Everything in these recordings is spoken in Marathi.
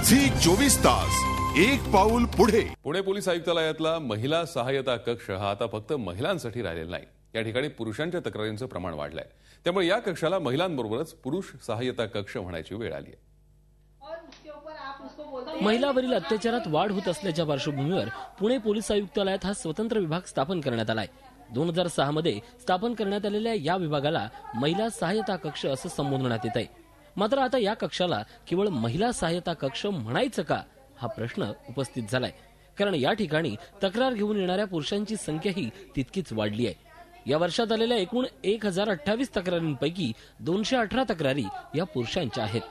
झी 24 तास एक पाऊल पुढे। पुणे पोलीस आयुक्तालयातला महिला सहायता कक्ष हा आता फक्त महिलांसाठी राहिलेला नाही। या ठिकाणी पुरुषांच्या तक्रारींचं प्रमाण वाढलंय, त्यामुळे या कक्षाला महिलांबरोबरच पुरुष सहायता कक्ष म्हणायची वेळ आली आहे। महिलांवरील अत्याचारात वाढ होत असल्याच्या पार्श्वभूमीवर पुणे पोलीस आयुक्तालयात हा स्वतंत्र विभाग स्थापन करण्यात आलाय। 2006 मध्ये स्थापन करण्यात आलेल्या या विभागाला महिला सहायता कक्ष असं संबोधण्यात येत आहे। मात्र आता या कक्षाला केवळ महिला सहायता कक्ष म्हणायचं का हा प्रश्न उपस्थित झालाय, कारण या ठिकाणी तक्रार घेऊन येणाऱ्या पुरुषांची संख्याही तितकीच वाढली आहे। या वर्षात आलेल्या एकूण 1028 तक्रारींपैकी 218 तक्रारी या पुरुषांच्या आहेत।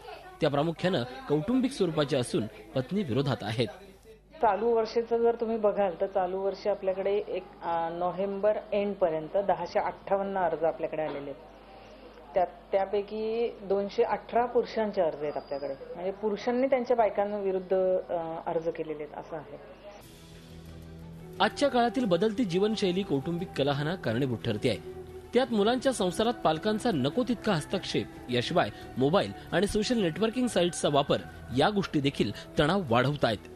त्या प्रामुख्याने कौटुंबिक स्वरूपाच्या असून पत्नी विरोधात आहेत। चालू वर्षाचं जर तुम्ही बघाल तर चालू वर्ष आपल्याकडे एक नोव्हेंबर एंड पर्यंत 1058 अर्ज आपल्याकडे आलेले आहेत। त्यापैकी 218 पुरुषांचे अर्ज आहेत आपल्याकडे, म्हणजे पुरुषांनी त्यांच्या बायकांविरुद्ध अर्ज केलेले आहेत असं आहे। आजच्या काळातील बदलती जीवनशैली कौटुंबिक कलहाना कारणीभूत ठरते आहे। त्यात मुलांच्या संसारात पालकांचा नको तितका हस्तक्षेप, याशिवाय मोबाईल आणि सोशल नेटवर्किंग साइट्सचा वापर या गोष्टी देखील तणाव वाढवतायत।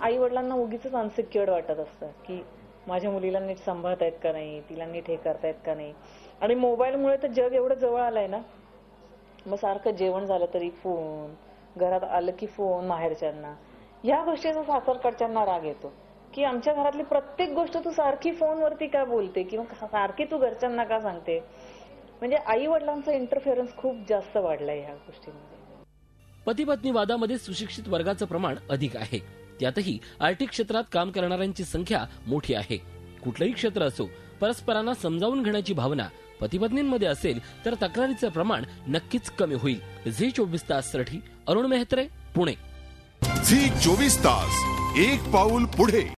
आई वडिलांना उगीच अनसिक्युअर्ड वाटत असतं की माझ्या मुलीला नीट सांभाळतायत का नाही, तिला नीट हे करतायत का नाही। आणि मोबाईलमुळे तर जग एवढं जवळ आलंय ना, मग सारखं जेवण झालं तरी फोन, घरात आलं की फोन माहेरच्यांना, या गोष्टीचा सासरकडच्यांना राग येतो की आमच्या घरातली प्रत्येक गोष्ट तू सारखी फोनवरती का बोलते किंवा सारखी तू घरच्यांना का सांगते। म्हणजे आई वडिलांचा इंटरफेरन्स खूप जास्त वाढलाय ह्या गोष्टींमध्ये। पती पत्नी वादामध्ये सुशिक्षित वर्गाचं प्रमाण अधिक आहे। त्यातही आर्थिक क्षेत्रात काम करणाऱ्यांची संख्या मोठी आहे। कुठलंही क्षेत्र असो, परस्परांना समजावून घेण्याची भावना पती पत्नींमध्ये असेल तर तक्रारीचं प्रमाण नक्कीच कमी होईल। झी 24 ताससाठी अरुण मेहत्रे, पुणे। झी 24 तास एक पाऊल पुढे।